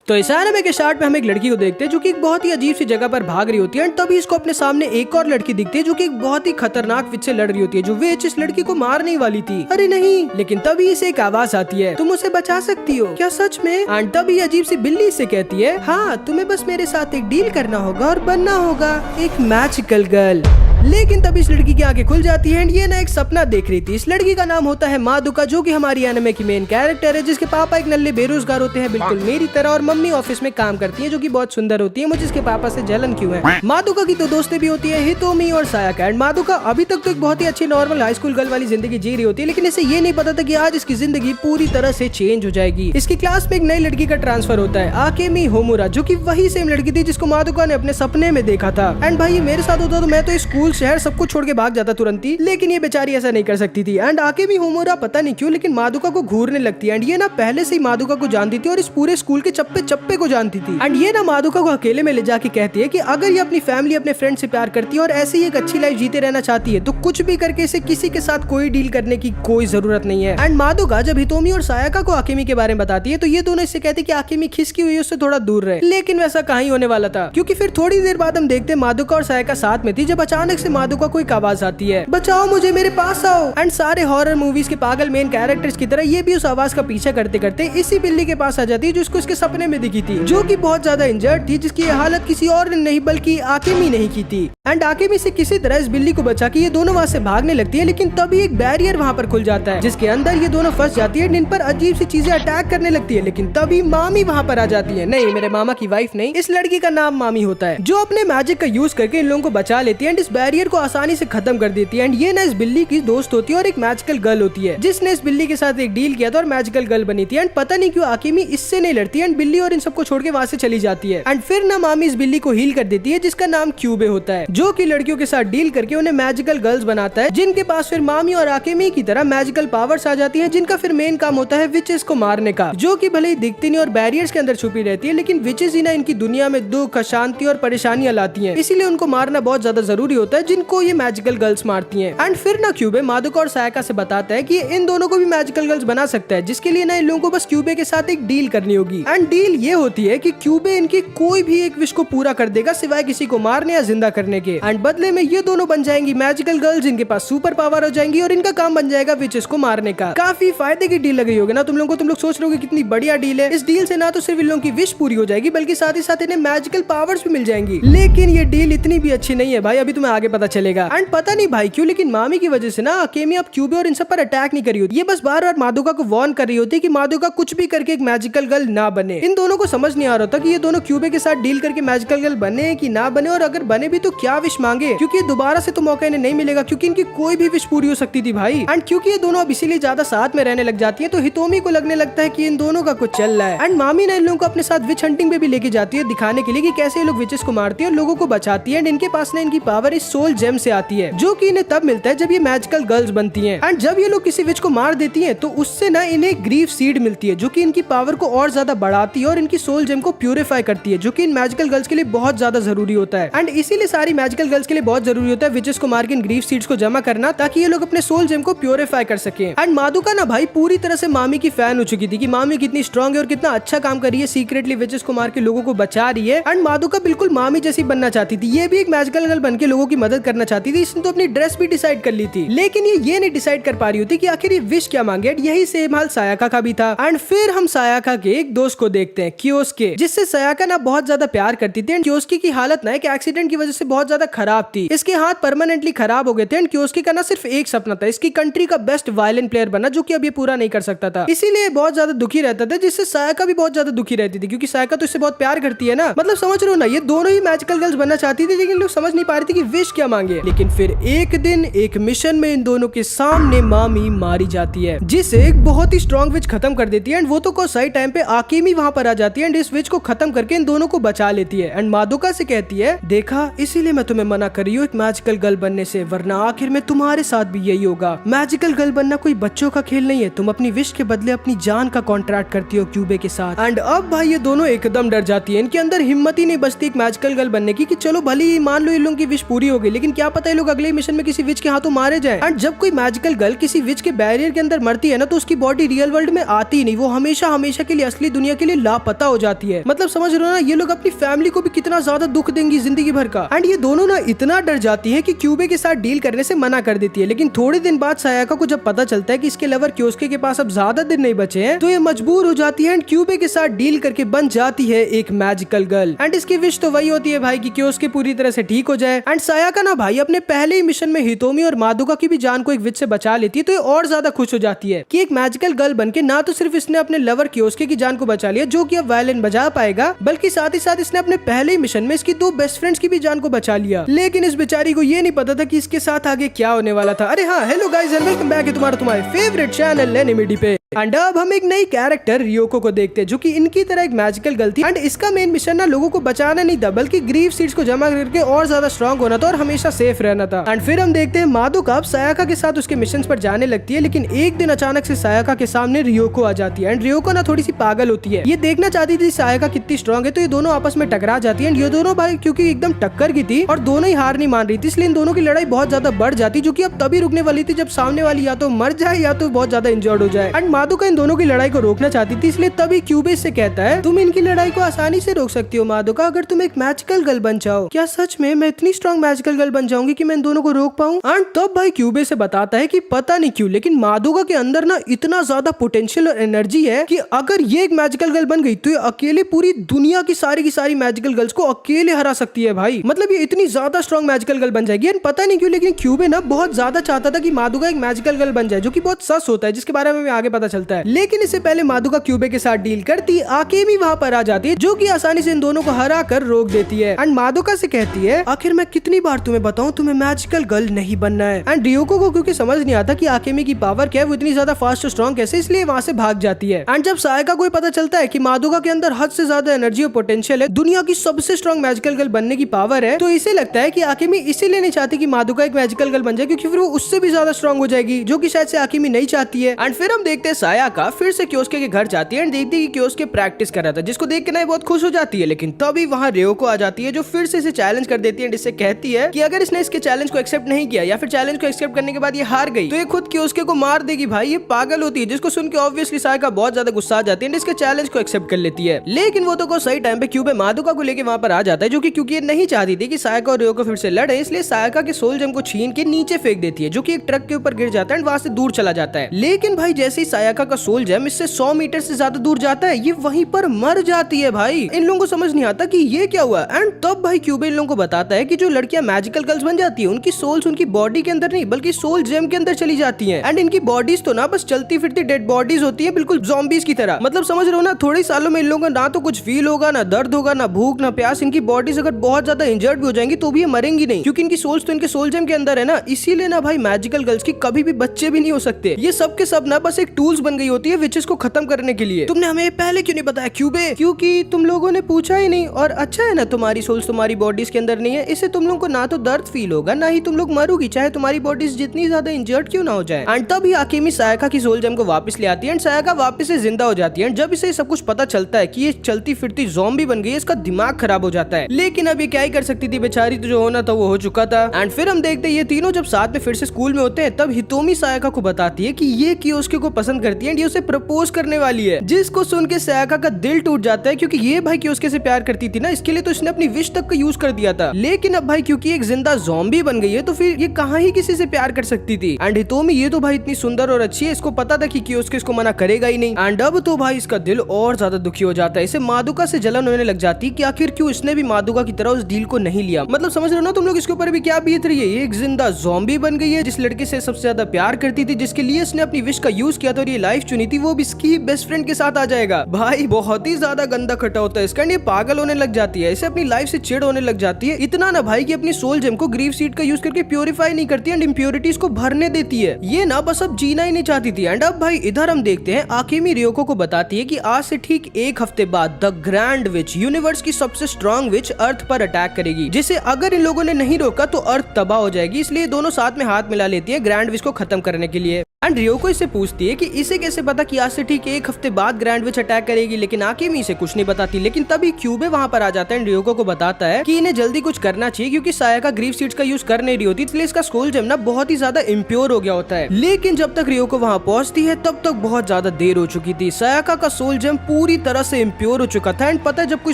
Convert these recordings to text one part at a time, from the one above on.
तो इस एनिमे के स्टार्ट में हम एक लड़की को देखते हैं जो कि एक बहुत ही अजीब सी जगह पर भाग रही होती है। तभी इसको अपने सामने एक और लड़की दिखती है जो कि एक बहुत ही खतरनाक विच से लड़ रही होती है, जो विच इस लड़की को मारने वाली थी। अरे नहीं, लेकिन तभी इसे एक आवाज आती है, तुम उसे बचा सकती हो क्या सच में? एंड तभी अजीब सी बिल्ली इसे कहती है, हाँ तुम्हें बस मेरे साथ एक डील करना होगा और बनना होगा एक मैजिकल गर्ल। लेकिन तभी इस लड़की की आंखें खुल जाती है एंड ये ना एक सपना देख रही थी। इस लड़की का नाम होता है मादुका, जो कि हमारी एनिमे की मेन कैरेक्टर है, जिसके पापा एक नल्ले बेरोजगार होते हैं बिल्कुल मेरी तरह, और मम्मी ऑफिस में काम करती है जो कि बहुत सुंदर होती है। मुझे इसके पापा से जलन क्यों है। मादुका की तो दोस्तें भी होती है, हितोमी और सायाका। एंड मादुका अभी तक तो एक बहुत ही अच्छी नॉर्मल हाई स्कूल गर्ल वाली जिंदगी जी रही होती है, लेकिन इसे ये नहीं पता था कि आज इसकी जिंदगी पूरी तरह से चेंज हो जाएगी। इसकी क्लास में एक नई लड़की का ट्रांसफर होता है, आकेमी होमुरा, जो कि वही सेम लड़की थी जिसको मादुका ने अपने सपने में देखा था। एंड भाई मेरे साथ होता तो मैं तो स्कूल शहर सब कुछ छोड़ के भाग जाता तुरंत ही, लेकिन ये बेचारी ऐसा नहीं कर सकती थी। एंड आकेमी होमुरा पता नहीं क्यों लेकिन मादुका को घूरने लगती है। एंड ये ना पहले से ही मादुका को जानती थी और इस पूरे स्कूल के चप्पे चप्पे को जानती थी। एंड ये ना मादुका को अकेले में ले जाके कहती है कि अगर ये अपनी फैमिली अपने फ्रेंड से प्यार करती है और ऐसे ही एक अच्छी लाइफ जीते रहना चाहती है तो कुछ भी करके इसे किसी के साथ कोई डील करने की कोई जरूरत नहीं है। एंड मादुका जब हितोमी और सायाका को आकेमी के बारे में बताती है तो ये दोनों इससे कहते हैं कि आकेमी खिसकी हुई है, उससे थोड़ा दूर रहे। लेकिन वैसा कहीं होने वाला था, क्योंकि फिर थोड़ी देर बाद हम देखते हैं मादुका और सायाका साथ में थी जब अचानक से मादुका को एक आवाज आती है, बचाओ मुझे, मेरे पास आओ। एंड सारे हॉरर मूवीज के पागल मेन कैरेक्टर्स की तरह ये भी उस आवाज का पीछा करते करते इसी बिल्ली के पास आ जाती है जो उसको उसके सपने में दिखी थी, जो कि बहुत ज्यादा इंजर्ड थी, जिसकी हालत किसी और ने नहीं बल्कि आकेमी नहीं की थी। एंड आकेमी से किसी तरह इस बिल्ली को बचा के ये दोनों वहाँ से भागने लगती है, लेकिन तभी एक बैरियर वहाँ पर खुल जाता है जिसके अंदर ये दोनों फंस जाती है। इन पर अजीब सी चीजें अटैक करने लगती है, लेकिन तभी मामी वहाँ पर आ जाती है। नहीं, मेरे मामा की वाइफ नहीं, इस लड़की का नाम मामी होता है, जो अपने मैजिक का यूज करके इन लोगों को बचा लेती है एंड इस बैरियर को आसानी से खत्म कर देती है। एंड ये ना इस बिल्ली की दोस्त होती है और एक मैजिकल गर्ल होती है जिसने इस बिल्ली के साथ एक डील किया था और मैजिकल गर्ल बनी थी। एंड पता नहीं क्यों आकेमी इससे नहीं लड़ती एंड बिल्ली और इन सबको छोड़ के वहाँ से चली जाती है। एंड फिर ना मामी इस बिल्ली को हील कर देती है जिसका नाम क्यूबे होता है, जो कि लड़कियों के साथ डील करके उन्हें मैजिकल गर्ल्स बनाता है, जिनके पास फिर मामी और आकेमी की तरह मैजिकल पावर्स आ जाती हैं, जिनका फिर मेन काम होता है विचेस को मारने का, जो कि भले ही दिखती नहीं और बैरियर्स के अंदर छुपी रहती है, लेकिन विचेस ही ना इनकी दुनिया में दुख, अशांति और परेशानियां लाती हैं, इसीलिए उनको मारना बहुत ज्यादा जरूरी होता है, जिनको ये मैजिकल गर्ल्स मारती हैं। एंड फिर ना क्यूबे मादुका और सायाका से बताता है कि इन दोनों को भी मैजिकल गर्ल्स बना सकता है, जिसके लिए ना इन लोगों को बस क्यूबे के साथ एक डील करनी होगी। एंड डील ये होती है कि क्यूबे इनकी कोई भी एक विश को पूरा कर देगा सिवाय किसी को मारने या जिंदा करने के। एंड बदले में ये दोनों बन जाएंगी मैजिकल गर्ल्स, जिनके पास सुपर पावर हो जाएंगी और इनका काम बन जाएगा विचेस को मारने का। काफी फायदे की डील लग रही होगी ना तुम लोगों को। तुम लोग सोच रहे हो कितनी बढ़िया डील है। इस डील से ना तो सिर्फ इन लोगों की विश पूरी हो जाएगी बल्कि साथ ही साथ इन्हें मैजिकल पावर्स भी मिल जाएंगी। लेकिन ये डील इतनी भी अच्छी नहीं है भाई, अभी तुम्हें आगे पता चलेगा। एंड पता नहीं भाई क्यों, लेकिन मामी की वजह से ना आकेमी अब क्यूबे और इन सब पर अटैक नहीं करी होती, ये बस बार बार मादुका को वार्न कर रही होती है कि मादुका कुछ भी करके एक मैजिकल गर्ल ना बने। इन दोनों को समझ नहीं आ रहा था कि ये दोनों क्यूबे के साथ डील करके मैजिकल गर्ल बने कि ना बने, और अगर बने भी तो क्या विश मांगे, क्योंकि दोबारा से तो मौका इन्हें नहीं मिलेगा, क्योंकि इनकी कोई भी विश पूरी हो सकती थी भाई। एंड क्योंकि ये दोनों अब इसीलिए ज्यादा साथ में रहने लग जाती है तो हितोमी को लगने लगता है कि इन दोनों का कुछ चल रहा है। एंड मामी ने इन लोगों को अपने साथ विच हंटिंग पे भी लेके जाती है, दिखाने के लिए कि कैसे ये लोग विचेस को मारती है और लोगों को बचाती है। एंड इनके पास ना इनकी पावर इस सोल जेम से आती है, जो कि इन्हें तब मिलता है जब ये मैजिकल गर्ल्स बनती हैं। एंड जब ये लोग किसी विच को मार देती हैं तो उससे ना इन्हें ग्रीफ सीड मिलती है, जो कि इनकी पावर को और ज्यादा बढ़ाती है और इनकी सोल जेम को प्यूरिफाई करती है, जो कि इन मैजिकल गर्ल्स के लिए बहुत ज्यादा जरूरी होता है। एंड इसीलिए सारी मैजिकल गर्ल्स के लिए बहुत जरूरी होता है विचेस को मार के इन ग्रीफ सीड्स को जमा करना, ताकि ये लोग अपने सोल जेम को प्यूरिफाई कर सके। एंड मादुका ना भाई पूरी तरह से मामी की फैन हो चुकी थी कि मामी कितनी स्ट्रांग है और कितना अच्छा काम कर रही है, सीक्रेटली विचेस को मार के लोगों को बचा रही है। एंड मादुका बिल्कुल मामी जैसी बनना चाहती थी, ये भी एक मैजिकल गर्ल बन के लोगों की मदद करना चाहती थी। इसने तो अपनी ड्रेस भी डिसाइड कर ली थी, लेकिन ये नहीं डिसाइड कर पा रही होती कि आखिर ये विश क्या मांगे। यही सेम हाल सायाका का भी था। एंड फिर हम सायाका के एक दोस्त को देखते हैं, कियोस्के, जिससे सायाका ना बहुत ज्यादा प्यार करती थी। एंड कियोस्के की हालत ना एक एक्सीडेंट की वजह से बहुत ज्यादा खराब थी, इसके हाथ परमानेंटली खराब हो गए थे। एंड कियोस्के का ना सिर्फ एक सपना था, इसकी कंट्री का बेस्ट वायलिन प्लेयर बनना, जो कि अब ये पूरा नहीं कर सकता था, इसीलिए बहुत ज्यादा दुखी रहता था, जिससे सायाका भी बहुत ज्यादा दुखी रहती थी, क्योंकि सायाका तो इससे बहुत प्यार करती है ना। मतलब समझ रहे हो ना, ये दोनों ही मैजिकल गर्ल्स बनना चाहती थी, लेकिन लोग समझ नहीं पा रहे थे कि विश क्या मांगे। लेकिन फिर एक दिन एक मिशन में इन दोनों के सामने मामी मारी जाती है, जिसे एक बहुत ही स्ट्रॉन्ग विच खत्म कर देती है। एंड वो तो को सही टाइम पे आकेमी वहां पर आ जाती है एंड इस विच को खत्म करके इन दोनों को बचा लेती है। एंड मादुका से कहती है, देखा इसीलिए मैं तुम्हें मना कर रही हूँ एक मैजिकल गर्ल बनने से, वरना आखिर में तुम्हारे साथ भी यही होगा। मैजिकल गर्ल बनना कोई बच्चों का खेल नहीं है, तुम अपनी विश के बदले अपनी जान का कॉन्ट्रैक्ट करती हो क्यूबे के साथ। एंड अब भाई ये दोनों एकदम डर जाती है, इनके अंदर हिम्मत ही नहीं बचती एक मैजिकल गर्ल बनने की, कि चलो भले ही मान लो इन लोगों की विश पूरी हो गई, लेकिन क्या पता ये लोग अगले मिशन में किसी विच के हाथों मारे जाए। एंड जब कोई मैजिकल गर्ल किसी विच के बैरियर के अंदर मरती है ना, तो उसकी बॉडी रियल वर्ल्ड में आती ही नहीं, वो हमेशा हमेशा के लिए असली दुनिया के लिए लापता हो जाती है। मतलब समझ रहे हो ना, ये लोग अपनी फैमिली को भी कितना ज्यादा दुख देंगी जिंदगी भर का। एंड ये दोनों ना इतना डर जाती है कि क्यूबे के साथ डील करने से मना कर देती है। लेकिन थोड़े दिन बाद सायाका को जब पता चलता है कि इसके लवर क्योस्के के पास अब ज्यादा दिन नहीं बचे हैं, तो ये मजबूर हो जाती है एंड क्यूबे के साथ डील करके बन जाती है एक मैजिकल गर्ल। एंड इसकी विश तो वही होती है भाई कि क्योस्के पूरी तरह से ठीक हो जाए। एंड सायाका ना भाई अपने पहले ही मिशन में हितोमी और मादुका की भी जान को एक विच से बचा लेती है, तो ये और ज्यादा खुश हो जाती है कि एक मैजिकल गर्ल बनके ना तो सिर्फ इसने अपने लवर क्योस्के की जान को बचा लिया, जो कि अब वायलिन बजा पाएगा, बल्कि साथ ही साथ इसने अपने पहले ही मिशन में इसकी 2 बेस्ट फ्रेंड्स की भी जान को बचा लिया। लेकिन इस बेचारी को ये नहीं पता था कि इसके साथ आगे क्या होने वाला था। अरे हाँ, hello guys and welcome back है तुम्हारे फेवरेट चैनल एनिमेडी पे। एंड अब हम एक नई कैरेक्टर रियोको को देखते हैं, जो कि इनकी तरह एक मैजिकल गर्ल थी। एंड इसका मेन मिशन ना लोगों को बचाना नहीं था, बल्कि ग्रीफ सीड्स को जमा करके और ज्यादा स्ट्रांग होना था और हमेशा सेफ रहना था। एंड फिर हम देखते हैं मादुका अब सायाका के साथ उसके मिशन पर जाने लगती है, लेकिन एक दिन अचानक से सायाका के सामने रियोको आ जाती है। एंड रियोको ना थोड़ी सी पागल होती है, ये देखना चाहती थी सायाका कितनी स्ट्रांग है, तो ये दोनों आपस में टकरा जाती है। एंड ये दोनों भाई क्योंकि एकदम टक्कर की थी और दोनों ही हार नहीं मान रही थी, इसलिए इन दोनों की लड़ाई बहुत ज्यादा बढ़ जाती, जो कि अब तभी रुकने वाली थी जब सामने वाली या तो मर जाए या तो बहुत ज्यादा इंजर्ड हो जाए। एंड मादुका इन दोनों की लड़ाई को रोकना चाहती थी, इसलिए तभी क्यूबे से कहता है तुम इनकी लड़ाई को आसानी से रोक सकती हो मादुका, अगर तुम एक मैजिकल गर्ल बन जाओ। क्या सच में मैं इतनी स्ट्रांग मैजिकल गर्ल बन जाऊंगी कि मैं इन दोनों को रोक पाऊं? एंड तब भाई क्यूबे से बताता है कि पता नहीं क्यों, लेकिन मादुका के अंदर ना इतना ज्यादा पोटेंशियल और एनर्जी है कि अगर ये एक मैजिकल गर्ल बन गई तो ये अकेले पूरी दुनिया की सारी मैजिकल गर्ल्स को अकेले हरा सकती है भाई। मतलब ये इतनी ज्यादा स्ट्रांग मैजिकल गर्ल बन जाएगी। पता नहीं क्यों, लेकिन क्यूबे ना बहुत ज्यादा चाहता था कि मादुका एक मैजिकल गर्ल बन जाए, जो कि बहुत सस होता है, जिसके बारे में आगे पता चलता है। लेकिन इससे पहले मादुका क्यूबे के साथ डील करती, आकेमी वहां पर आ जाती है, जो कि आसानी से इन दोनों को हरा कर रोक देती है। एंड मादुका से कहती है आखिर मैं कितनी बार तुम्हें बताऊं, तुम्हें मैजिकल गर्ल नहीं बनना है। एंड रियोको को क्योंकि समझ नहीं आता कि आकेमी की पावर क्या है, वो इतनी ज्यादा फास्ट और स्ट्रांग कैसे, इसलिए वहां से भाग जाती है। एंड जब सायाका को पता चलता है कि मादुका के अंदर हद से ज्यादा एनर्जी और पोटेंशियल है, दुनिया की सबसे स्ट्रांग मैजिकल गर्ल बनने की पावर है, तो इसे लगता है कि आकेमी इसीलिए नहीं चाहती कि मादुका एक मैजिकल गर्ल बन जाए, क्योंकि फिर वो उससे भी ज्यादा स्ट्रांग हो जाएगी, जो कि शायद से आकेमी नहीं चाहती है। एंड फिर हम देखते हैं सायाका फिर से क्योस्के के घर जाती है एंड देखती है कि क्योस्के प्रैक्टिस कर रहा था, जिसको देख के ना बहुत खुश हो जाती है। लेकिन तभी वहां रियोको आ जाती है, जो फिर से इसे चैलेंज कर देती है एंड इससे कहती है कि अगर इसने इसके चैलेंज को एक्सेप्ट नहीं किया या फिर चैलेंज को एक्सेप्ट करने के बाद ये हार गई, तो ये खुद क्योस्के को मार देगी। भाई ये पागल होती है, जिसको सुन के ऑब्वियसली सायाका बहुत ज्यादा गुस्सा आ जाती है एंड इसके चैलेंज को एक्सेप्ट कर लेती है। लेकिन वो तो को सही टाइम पे क्यूबे मादुका को लेके वहां पर आ जाता है, जो कि क्योंकि ये नहीं चाहती थी कि सायाका और रियोको फिर से लड़े, इसलिए सायाका के सोल जेम को छीन के नीचे फेंक देती है, जो कि एक ट्रक के ऊपर गिर जाता है एंड वहां से दूर चला जाता है। लेकिन भाई जैसे ही सायाका का सोल जेम इससे 100 मीटर से ज्यादा दूर जाता है, ये वहीं पर मर जाती है। भाई इन लोगों को समझ नहीं आता कि ये क्या हुआ। एंड तब भाई क्यूबे इन लोगों को बताता है कि जो लड़कियां मैजिकल गर्ल्स बन जाती है, उनकी सोल्स उनकी बॉडी के अंदर नहीं बल्कि सोल जेम के अंदर चली जाती हैं। एंड इनकी बॉडीज तो ना बस चलती फिरती डेड बॉडीज होती है, बिल्कुल ज़ॉम्बीज की तरह। मतलब समझ रहे हो ना, थोड़े सालों में इन लोगों को ना तो कुछ फील होगा, ना दर्द होगा, ना भूख, ना प्यास। इनकी बॉडीज अगर बहुत ज्यादा इंजर्ड भी हो जाएंगी तो भी ये मरेंगी नहीं, क्योंकि इनकी सोल्स तो इनके सोल जेम के अंदर है ना। इसीलिए ना भाई मैजिकल गर्ल्स की कभी भी बच्चे भी नहीं हो सकते। ये सब के सब ना बस एक टूल्स बन गई होती है विचेस को खत्म करने के लिए। तुमने हमें पहले क्यों नहीं बताया क्यूबे? क्योंकि तुम लोगों ने पूछा ही नहीं। और अच्छा है ना, तुम्हारी सोल्स तुम्हारी बॉडीज के अंदर नहीं है, इससे तुम लोगों को ना तो दर्द फील होगा, ना ही तुम लोग मरोगी, चाहे तुम्हारी बॉडीज जितनी ज्यादा इंजर्ड क्यों ना हो जाए। एंड तब ही आकेमी सायाका की सोल जेम को वापस ले आती है एंड सायाका वापस से जिंदा हो जाती है। एंड जब इसे सब कुछ पता चलता है कि ये चलती फिरती ज़ॉम्बी बन गई है, इसका दिमाग खराब हो जाता है। लेकिन अब ये क्या ही कर सकती थी बेचारी, तो जो होना था वो हो चुका था। एंड फिर हम देखते हैं ये तीनों जब साथ में फिर से स्कूल में होते हैं, तब हितोमी सायाका को बताती है कि ये कियोस्के को पसंद करती है एंड ये उसे प्रपोज करने वाली है, जिसको सुन के सायाका का दिल टूट जाता है, क्योंकि ये भाई कियोस्के से प्यार करती थी ना, इसके लिए तो इसने अपनी विश तक का यूज कर दिया था। लेकिन अब भाई क्योंकि एक जिंदा ज़ॉम्बी बन गई है, तो फिर ये कहाँ ही किसी से प्यार कर सकती थी। एंड हितोमी ये तो भाई इतनी सुंदर और अच्छी है, इसको पता था कि कियोस्के इसको मना करेगा ही नहीं। एंड अब तो भाई इसका दिल और ज्यादा दुखी हो जाता है, इसे मादुका से जलन होने लग जाती कि आखिर क्यों इसने भी मादुका की तरह उस डील को नहीं लिया। मतलब समझ रहे हो ना तुम लोग, इसके ऊपर भी क्या बीत रही है। ये एक जिंदा ज़ॉम्बी बन गई है, जिस लड़के से सबसे ज्यादा प्यार करती थी, जिसके लिए इसने अपनी विश का यूज किया था और ये लाइफ चुनी थी, वो भी इसकी बेस्ट फ्रेंड के साथ आ जाएगा। भाई बहुत ही ज्यादा गंदा खटा होता है इसका। ये पागल होने लग जाती है, इसे अपनी लाइफ से चिढ़ होने लग जाती है। इतना ना भाई कि अपनी सोल जेम को ग्रीफ सीड का यूज करके प्योरीफाई नहीं करती एंड इम्प्योरिटीज को भरने देती है। ये ना बस अब जीना ही नहीं चाहती थी। एंड अब भाई इधर हम देखते हैं आकेमी रियोको को बताती है कि आज से ठीक एक हफ्ते बाद द ग्रैंड विच, यूनिवर्स की सबसे स्ट्रॉन्ग विच, अर्थ पर अटैक करेगी, जिसे अगर इन लोगों ने नहीं रोका तो अर्थ तबाह हो जाएगी। इसलिए दोनों साथ में हाथ मिला लेती है ग्रैंड विच को खत्म करने के लिए। एंड रियोको इससे पूछती है कि इसे कैसे पता कि आज से ठीक 1 हफ्ते बाद ग्रैंड विच अटैक करेगी, लेकिन आकेमी इसे कुछ नहीं बताती। लेकिन तभी क्यूबे वहाँ पर आ जाता है एंड रियोको को बताता है कि इन्हें जल्दी कुछ करना चाहिए क्योंकि सायाका ग्रीफ सीड्स का यूज कर नहीं रही होती, इसलिए इसका सोल जेम ना बहुत ही ज्यादा इम्प्योर हो गया होता है। लेकिन जब तक रियोको वहाँ पहुँचती है तब तक बहुत ज्यादा देर हो चुकी थी। सायाका का सोल जेम पूरी तरह से इम्प्योर हो चुका था। एंड पता है जब कोई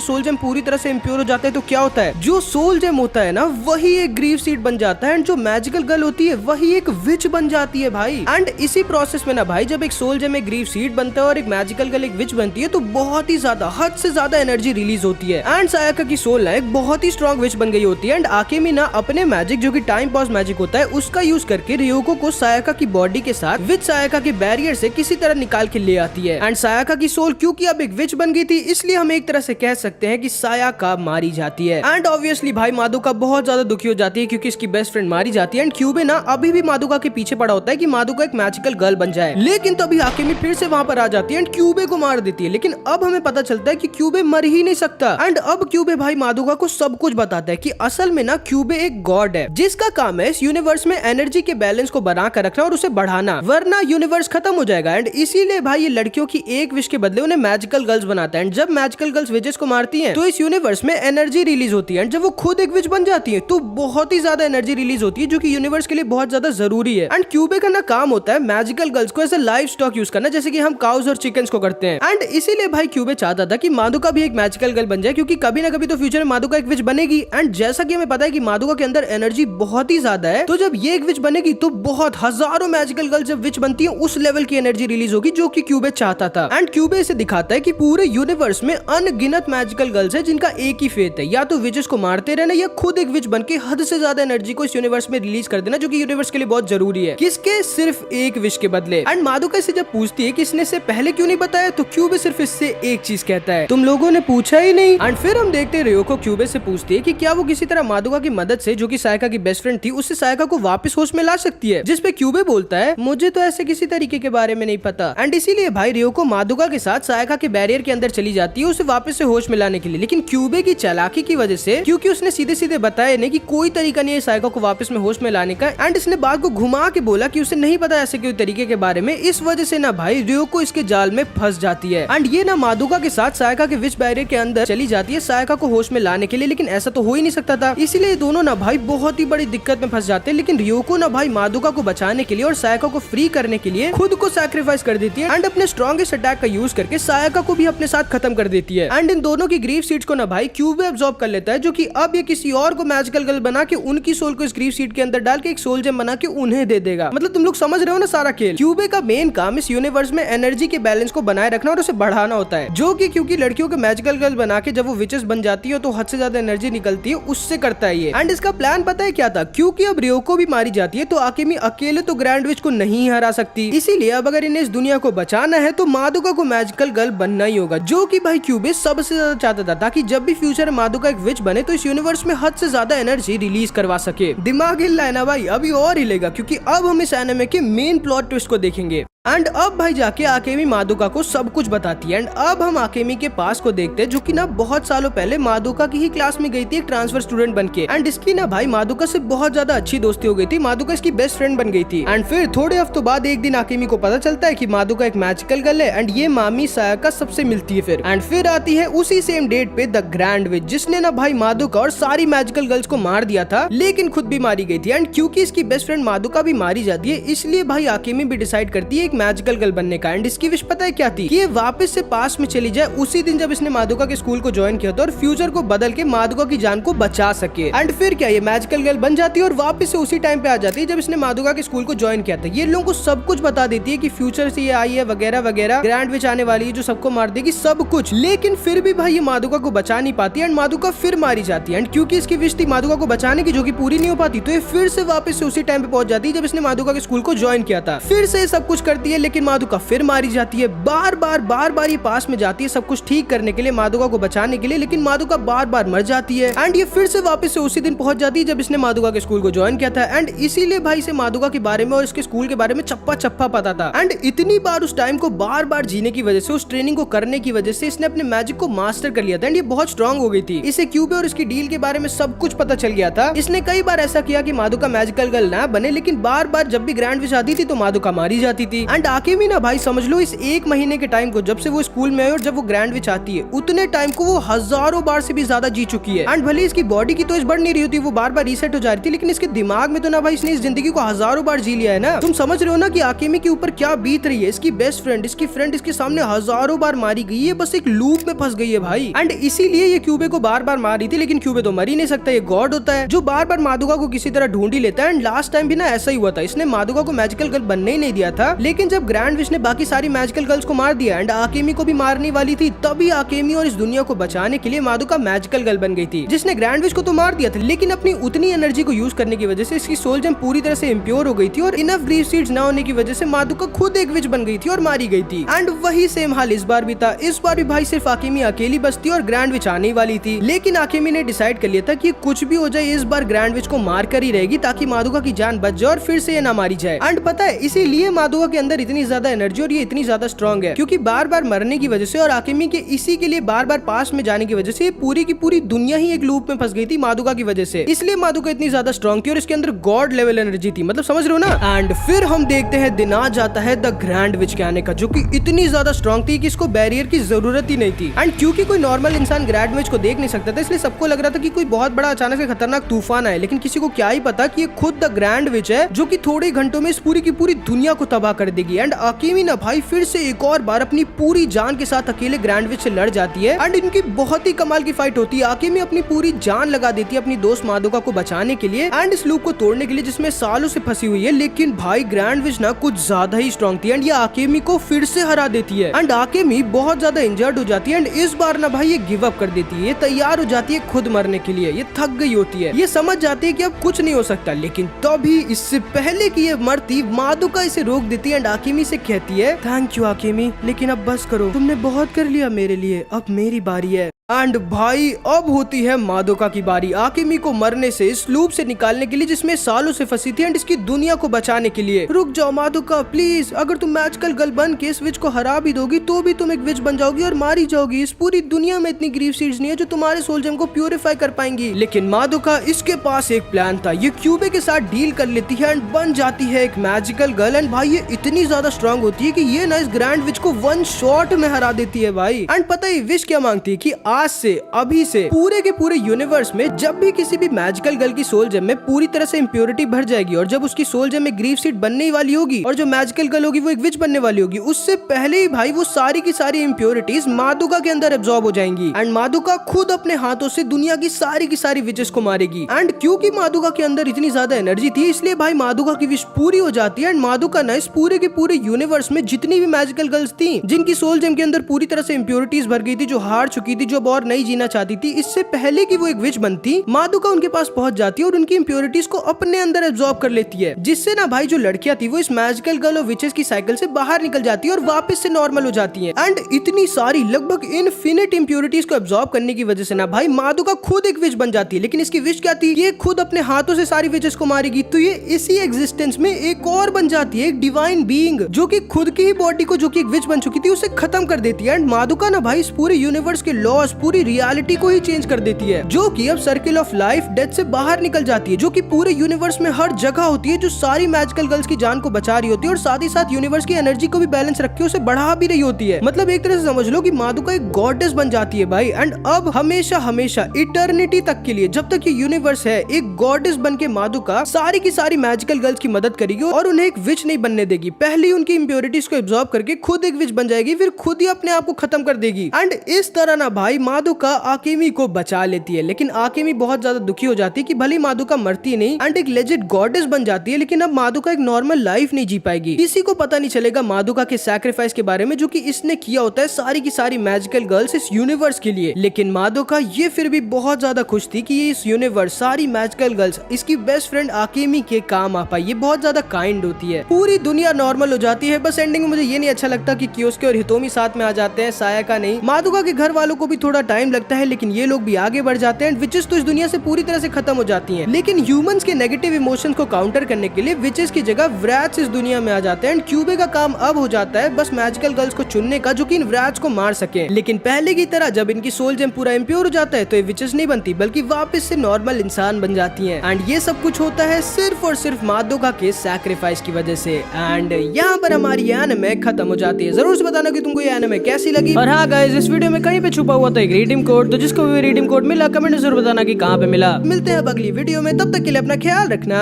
सोल जेम पूरी तरह से इम्प्योर हो जाता है तो क्या होता है, जो सोल जेम होता है ना वही एक ग्रीफ सीड बन जाता है एंड जो मैजिकल गर्ल होती है वही एक विच बन जाती है भाई। एंड इसी प्रोसेस में ना भाई जब एक सोल जेम एक ग्रीफ सीड बनता है और एक मैजिकल गर्ल एक विच बनती है तो बहुत ही ज्यादा हद से ज्यादा एनर्जी रिलीज होती है। एंड सायाका की सोल ना एक बहुत ही स्ट्रॉन्ग विच बन गई होती है। एंड आकेमी ना अपने मैजिक जो कि टाइम पॉज मैजिक होता है उसका यूज करके रियोको को सायाका की बॉडी के साथ विच सायाका के बैरियर से किसी तरह निकाल के ले आती है। एंड सायाका की सोल क्योंकि अब एक विच बन गई थी इसलिए हम एक तरह से कह सकते हैं कि सायाका मारी जाती है। एंड ऑब्वियसली भाई मादुका बहुत ज्यादा दुखी हो जाती है क्योंकि इसकी बेस्ट फ्रेंड मारी जाती है। एंड क्यूबे ना अभी भी मादुका के पीछे पड़ा होता है कि मादुका एक मैजिकल गर्ल बन जाए, लेकिन तभी आकेमी फिर से वहां पर आ जाती है एंड क्यूबे को मार देती है। लेकिन अब हमें पता चलता है कि क्यूबे मर ही नहीं सकता। एंड अब क्यूबे भाई मादुका को सब कुछ बताता है कि असल में ना क्यूबे एक गॉड है जिसका काम है इस यूनिवर्स में एनर्जी के बैलेंस को बना कर रखना और उसे बढ़ाना, वरना यूनिवर्स खत्म हो जाएगा। एंड इसीलिए भाई ये लड़कियों की एक विश के बदले उन्हें मैजिकल गर्ल्स बनाता है। एंड जब मैजिकल गर्ल्स विचेस को मारती हैं तो इस यूनिवर्स में एनर्जी रिलीज होती है। एंड जब वो खुद एक विच बन जाती है तो बहुत ही ज्यादा एनर्जी रिलीज होती है जो कि यूनिवर्स के लिए बहुत ज्यादा जरूरी है। एंड क्यूबे का ना काम होता है मैजिकल गर्ल्स को as a livestock use करना, जैसे कि हम काउज और चिकन्स को करते हैं। एंड इसीलिए भाई क्यूबे चाहता था कि मादुका भी एक मैजिकल गर्ल बन जाए क्योंकि कभी ना कभी तो फ्यूचर में मादुका एक विच बनेगी। एंड जैसा कि हमें पता है कि मादुका के अंदर एनर्जी बहुत ही ज्यादा है, तो जब ये एक विच बनेगी तो बहुत हजारों मैजिकल गर्ल जब विच बनती है उस लेवल की एनर्जी रिलीज होगी जो कि क्यूबे चाहता था। एंड क्यूबे इसे दिखाता है कि पूरे यूनिवर्स में अनगिनत मैजिकल गर्ल्स है जिनका एक ही फेथ है, या तो विचेस को मारते रहना या खुद एक विच बन के हद से ज्यादा एनर्जी को इस यूनिवर्स में रिलीज कर देना, जो कि यूनिवर्स के लिए बहुत जरूरी है। किसके? सिर्फ एक विश के बदले। एंड मादुका इसे जब पूछती है कि इसने से पहले क्यों नहीं बताया तो क्यूबे सिर्फ इससे एक चीज कहता है, तुम लोगों ने पूछा ही नहीं। एंड फिर हम देखते हैं रियोको क्यूबे से पूछती है कि क्या वो किसी तरह मादुका की मदद से, जो कि सायाका की बेस्ट फ्रेंड थी, उससे सायाका को वापस होश में ला सकती है, जिसपे क्यूबे बोलता है मुझे तो ऐसे किसी तरीके के बारे में नहीं पता। एंड इसीलिए भाई रियोको मादुका के साथ सायाका के बैरियर के अंदर चली जाती है उसे वापस से होश में लाने के लिए। लेकिन क्यूबे की चालाकी की वजह से, क्योंकि उसने सीधे सीधे बताया नहीं कि कोई तरीका नहीं है सायाका को वापस में होश में लाने का, एंड इसने बात को घुमा के बोला कि उसे नहीं पता ऐसे कोई तरीके के बारे में, इस वजह से ना भाई रियोको इसके जाल में फंस जाती है। एंड ये ना मादुका के साथ सायाका के विच बैरियर के अंदर चली जाती है सायाका को होश में लाने के लिए, लेकिन ऐसा तो हो ही नहीं सकता था। इसीलिए दोनों ना भाई बहुत ही बड़ी दिक्कत में फंस जाते हैं। लेकिन रियोको ना भाई मादुका को बचाने के लिए और सायाका को फ्री करने के लिए खुद को सैक्रिफाइस कर देती है एंड अपने स्ट्रॉन्गेस्ट अटैक का यूज करके सायाका को भी अपने साथ खत्म कर देती है। एंड इन दोनों की ग्रीफ सीड्स को ना भाई क्यूबे अब्सॉर्ब कर लेता है, जो कि अब ये किसी और को मैजिकल गर्ल बना के उनकी सोल को इस ग्रीफ सीड के अंदर डाल के एक सोल जेम बना के उन्हें दे देगा। मतलब तुम लोग समझ रहे हो ना सारा खेल। क्यूबे का मेन काम इस यूनिवर्स में एनर्जी के बैलेंस को बनाए रखना और उसे बढ़ाना होता है, जो कि क्योंकि लड़कियों के मैजिकल गर्ल बना के जब वो विचेस बन जाती है तो हद से ज्यादा एनर्जी निकलती है, उससे करता है ये। एंड इसका प्लान पता है क्या था? क्योंकि अब रियोको भी मारी जाती है तो आकेमी अकेले तो ग्रैंड विच को नहीं हरा सकती, इसीलिए अब अगर इन्हें इस दुनिया को बचाना है तो मादुका को मैजिकल गर्ल बनना ही होगा, जो कि भाई क्यूबे सबसे ज्यादा चाहता था, ताकि जब भी फ्यूचर में मादुका एक विच बने तो इस यूनिवर्स में हद से ज्यादा एनर्जी रिलीज करवा सके। दिमाग हिल रहा है ना भाई? अभी और हिलेगा क्योंकि अब हम इस एनिमे के मेन प्लॉट ट्विस्ट को देखेंगे। एंड अब भाई जाके आकेमी मादुका को सब कुछ बताती है। एंड अब हम आकेमी के पास को देखते हैं, जो कि ना बहुत सालों पहले मादुका की ही क्लास में गई थी एक ट्रांसफर स्टूडेंट बनके। एंड इसकी ना भाई मादुका से बहुत ज्यादा अच्छी दोस्ती हो गई थी, मादुका इसकी बेस्ट फ्रेंड बन गई थी। एंड फिर थोड़े हफ्तों बाद एक दिन आकेमी को पता चलता है कि मादुका एक मैजिकल गर्ल है एंड ये मामी सायाका सबसे मिलती है फिर। एंड फिर आती है उसी सेम डेट पे द ग्रैंड विच, जिसने ना भाई मादुका और सारी मैजिकल गर्ल्स को मार दिया था, लेकिन खुद भी मारी गई थी। एंड क्योंकि इसकी बेस्ट फ्रेंड मादुका भी मारी जाती है, इसलिए भाई आकेमी भी डिसाइड करती है एक मैजिकल गर्ल बनने का। एंड इसकी विश पता है क्या थी? कि ये वापस से पास में चली जाए उसी दिन जब इसने मादुका के स्कूल को ज्वाइन किया था और फ्यूचर को बदल के मादुका की जान को बचा सके। एंड फिर क्या, ये मैजिकल गर्ल बन जाती है और वापस से उसी टाइम पे आ जाती है जब इसने मादुका के स्कूल को ज्वाइन किया था। ये लोगों को सब कुछ बता देती है कि फ्यूचर से ये आई है वगैरह वगैरह, ग्रैंड विच आने वाली है जो सबको मार देगी, सब कुछ। लेकिन फिर भी भाई ये मादुका को बचा नहीं पाती एंड मादुका फिर मारी जाती है। एंड क्योंकि इसकी विश थी मादुका को बचाने की, जो कि पूरी नहीं हो पाती, तो ये फिर से वापस से उसी टाइम पे पहुंच जाती है जब इसने मादुका के स्कूल को ज्वाइन किया था। फिर से सब कुछ कर करती है, लेकिन मादुका फिर मारी जाती है। बार बार ये पास में जाती है सब कुछ ठीक करने के लिए, मादुका को बचाने के लिए, लेकिन मादुका बार बार मर जाती है। एंड ये फिर से वापस से उसी दिन पहुंच जाती है जब इसने मादुका के स्कूल को ज्वाइन किया था। एंड इसीलिए भाई से मादुका के बारे में और इसके स्कूल के बारे में चप्पा पता था। एंड इतनी बार उस टाइम को बार बार जीने की वजह से, उस ट्रेनिंग को करने की वजह से इसने अपने मैजिक को मास्टर कर लिया था। एंड ये बहुत स्ट्रांग हो गई थी। इसे क्यूबे और इसकी डील के बारे में सब कुछ पता चल गया था। इसने कई बार ऐसा किया कि मादुका मैजिकल गर्ल ना बने, लेकिन बार बार जब भी ग्रैंड विच आती थी तो मादुका मारी जाती थी। एंड आकेमी ना भाई समझ लो इस एक महीने के टाइम को, जब से वो स्कूल में है और जब वो ग्रैंड विच आती है, उतने टाइम को वो हजारों बार से भी ज्यादा जी चुकी है। एंड भले इसकी बॉडी की तो एज बढ़ नहीं रही होती, वो बार बार रीसेट हो जा रही थी, लेकिन इसके दिमाग में तो ना भाई इसने इस जिंदगी को हजारों बार जी लिया है ना। तुम समझ रहे हो ना कि आकेमी के ऊपर क्या बीत रही है। इसकी बेस्ट फ्रेंड, इसकी फ्रेंड इसके सामने हजारों बार मारी गई है, बस एक लूप में फंस गई है भाई। एंड इसीलिए ये क्यूबे को बार बार मार रही थी, लेकिन क्यूबे तो मर ही नहीं सकता, ये गॉड होता है जो बार बार मादुका को किसी तरह ढूंढ ही लेता है। एंड लास्ट टाइम भी ना ऐसा ही हुआ था, इसने मादुका को मैजिकल गर्ल बनने ही नहीं दिया था, लेकिन जब ग्रैंड विच ने बाकी सारी मैजिकल गर्ल्स को मार दिया एंड आकेमी को भी मारने वाली थी, तभी आकेमी और इस दुनिया को बचाने के लिए मादुका मैजिकल गर्ल बन गई थी। जिसने ग्रैंड विच को तो मार दिया था, लेकिन अपनी उतनी एनर्जी को यूज करने की वजह से इसकी सोल जेम पूरी तरह से इम्प्योर हो गई थी और इनफ ग्रीव सीड्स ना होने की वजह से मादुका खुद एक विच बन गई थी और मारी गई थी। एंड वही सेम हाल इस बार भी था। इस बार भी भाई सिर्फ आकेमी अकेली बचती और ग्रैंड विच आने वाली थी, लेकिन आकेमी ने डिसाइड कर लिया था कि कुछ भी हो जाए इस बार ग्रैंड विच को मार कर ही रहेगी, ताकि मादुका की जान बच जाए और फिर से ये ना मारी जाए। एंड पता है इसीलिए मादुका के अंदर इतनी ज्यादा एनर्जी और ये इतनी ज्यादा स्ट्रांग है, क्योंकि बार बार मरने की वजह से और आकेमी के इसी के लिए बार बार पास में जाने की वजह से पूरी की पूरी दुनिया ही एक लूप में फंस गई थी मादुका की वजह से। इसलिए मादुका इतनी ज्यादा स्ट्रांग थी और इसके अंदर गॉड लेवल एनर्जी थी, मतलब समझ रहे हो ना। एंड फिर हम देखते हैं दिन आ जाता है द ग्रैंड विच के आने का, जो कि इतनी ज्यादा स्ट्रांग थी कि इसको बैरियर की जरूरत ही नहीं थी। एंड क्योंकि कोई नॉर्मल इंसान ग्रैंड विच को देख नहीं सकता था, इसलिए सबको लग रहा था कि कोई बहुत बड़ा अचानक से खतरनाक तूफान आए, लेकिन किसी को क्या ही पता कि ये खुद द ग्रैंड विच है, जो कि थोड़े घंटों में इस पूरी की पूरी दुनिया को तबाह कर देगी। एंड आकेमी ना भाई फिर से एक और बार अपनी पूरी जान के साथ अकेले ग्रैंड विच से लड़ जाती है। एंड इनकी बहुत ही कमाल की फाइट होती है। आकेमी अपनी पूरी जान लगा देती है अपनी दोस्त मादुका को बचाने के लिए एंड इस लूप को तोड़ने के लिए जिसमें सालों से फंसी हुई है, लेकिन भाई ग्रैंड विच ना कुछ ज्यादा ही स्ट्रांग थी एंड ये आकेमी को फिर से हरा देती है। एंड आकेमी बहुत ज्यादा इंजर्ड हो जाती है एंड इस बार ना भाई ये गिव अप कर देती है, ये तैयार हो जाती है खुद मरने के लिए। ये थक गई होती है, ये समझ जाती है कि अब कुछ नहीं हो सकता, लेकिन तभी इससे पहले कि ये मरती, मादुका इसे रोक देती है एंड आकेमी से कहती है थैंक यू आकेमी, लेकिन अब बस करो, तुमने बहुत कर लिया मेरे लिए, अब मेरी बारी है। एंड भाई अब होती है मादुका की बारी आकेमी को मरने से, इस लूप से निकालने के लिए जिसमें सालों से फंसी थी एंड इसकी दुनिया को बचाने के लिए। रुक जाओ मादुका प्लीज, अगर तुम मैजिकल गर्ल बन के इस विच को हरा भी दोगी तो भी तुम एक विच बन जाओगी और मारी जाओगी। इस पूरी दुनिया में इतनी ग्रीव सीड्स नहीं है जो तुम्हारे सोल जेम को प्यूरिफाई कर पाएंगी। लेकिन मादुका इसके पास एक प्लान था, ये क्यूबे के साथ डील कर लेती है एंड बन जाती है एक मैजिकल गर्ल। एंड भाई ये इतनी ज्यादा स्ट्रांग होती है कि ये ना इस ग्रैंड विच को वन शॉट में हरा देती है भाई। एंड पता है विश क्या मांगती है कि आज से, अभी से पूरे के पूरे यूनिवर्स में जब भी किसी भी मैजिकल गर्ल की सोल जेम में पूरी तरह से इम्प्योरिटी भर जाएगी और जब उसकी सोल जेम में ग्रीव सीड बनने ही वाली होगी और जो मैजिकल गर्ल होगी वो एक विच बनने वाली होगी, उससे पहले ही भाई वो सारी की सारी इम्प्योरिटीज मादुका के अंदर एब्जॉर्ब हो जाएंगी एंड मादुका खुद अपने हाथों से दुनिया की सारी विचेस को मारेगी। एंड क्योंकि मादुका के अंदर इतनी ज्यादा एनर्जी थी, इसलिए भाई मादुका की विश पूरी हो जाती है एंड मादुका ना इस पूरे के पूरे यूनिवर्स में जितनी भी मैजिकल गर्ल्स थी जिनकी सोल जेम के अंदर पूरी तरह से इम्प्योरिटीज भर गई थी, जो हार चुकी थी, जो अब और नहीं जीना चाहती थी, इससे पहले कि वो एक विच बनती, मादुका उनके पास पहुंच जाती है और उनकी इम्प्योरिटीज को अपने अंदर एब्जॉर्ब कर लेती है, जिससे ना भाई जो लड़कियां थी वो इस मैजिकल गर्ल और विचेस की साइकिल से बाहर निकल जाती है और वापस से नॉर्मल हो जाती है। एंड इतनी सारी लगभग इनफिनिट इम्प्योरिटीज को एब्जॉर्ब करने की वजह से ना भाई मादुका खुद एक विच बन जाती है। लेकिन इसकी विच क्या थी, ये खुद अपने हाथों से सारी विचेस को मारेगी, तो ये इसी एग्जिस्टेंस में एक और बन जाती है, एक डिवाइन बीइंग जो कि खुद की ही बॉडी को, जो कि एक विच बन चुकी थी, उसे खत्म कर देती है। एंड मादुका ना भाई इस पूरे यूनिवर्स के लॉस, पूरी रियलिटी को ही चेंज कर देती है, जो कि अब सर्किल ऑफ लाइफ डेथ से बाहर निकल जाती है, जो कि पूरे यूनिवर्स में हर जगह होती है, जो सारी मैजिकल गर्ल्स की जान को बचा रही होती है और साथ ही साथ यूनिवर्स की एनर्जी को भी बैलेंस रख के उसे बढ़ा भी रही होती है। मतलब एक तरह से समझ लो कि मादुका एक गॉडेस बन जाती है भाई। एंड अब हमेशा हमेशा इटर्निटी तक के लिए, जब तक ये यूनिवर्स है, एक गॉडेस बन के मादुका सारी की सारी मैजिकल गर्ल्स की मदद करेगी और उन्हें एक विच नहीं बनने देगी। पहले उनकी इम्प्योरिटीज को एब्जॉर्ब करके खुद एक विच बन जाएगी, फिर खुद ही अपने आप को खत्म कर देगी। एंड इस तरह ना भाई मादुका आकेमी को बचा लेती है, लेकिन आकेमी बहुत ज्यादा दुखी हो जाती है कि भले मादुका मरती नहीं एंड एक लेजिट गॉडेस बन जाती है, लेकिन अब मादुका एक नॉर्मल लाइफ नहीं जी पाएगी। किसी को पता नहीं चलेगा मादुका के सैक्रिफाइस के बारे में जो कि इसने किया होता है सारी की सारी मैजिकल गर्ल्स इस यूनिवर्स के लिए। लेकिन मादुका ये फिर भी बहुत ज्यादा खुश थी कि ये इस यूनिवर्स सारी मैजिकल गर्ल्स इसकी बेस्ट फ्रेंड आकेमी के काम आ पाई। ये बहुत ज्यादा काइंड होती है। पूरी दुनिया नॉर्मल हो जाती है। बस एंडिंग में मुझे ये नहीं अच्छा लगता कि कियोस्के और हितोमी साथ में आ जाते हैं, सायाका नहीं। मादुका के घर वालों को भी थोड़ा टाइम लगता है, लेकिन ये लोग भी आगे बढ़ जाते हैं। विचेस तो इस दुनिया से पूरी तरह से खत्म हो जाती हैं, लेकिन ह्यूमंस के नेगेटिव इमोशंस को काउंटर करने के लिए विचेस की जगह व्रैट्स इस दुनिया में आ जाते हैं। क्यूबे का काम अब हो जाता है बस मैजिकल गर्ल्स को चुनने का जो कि इन व्रैट्स को मार सके। लेकिन पहले की तरह जब इनकी सोल जेम पूरा इम्प्योर हो जाता है तो ये विचेस नहीं बनती बल्कि वापस से नॉर्मल इंसान बन जाती हैं। एंड ये सब कुछ होता है सिर्फ और सिर्फ मादुका के सैक्रिफाइस की वजह से। एंड यहाँ पर हमारी एनिमे खत्म हो जाती है। जरूर से बताना कि तुमको ये एनिमे कैसी लगी। और हाँ गाइस, इस वीडियो में कहीं पे छुपा हुआ था एक रिडीम कोड, तो जिसको भी रिडीम कोड मिला कमेंट में जरूर बताना कि कहाँ पे मिला। मिलते हैं अब अगली वीडियो में, तब तक के लिए अपना ख्याल रखना।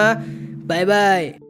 Bye bye.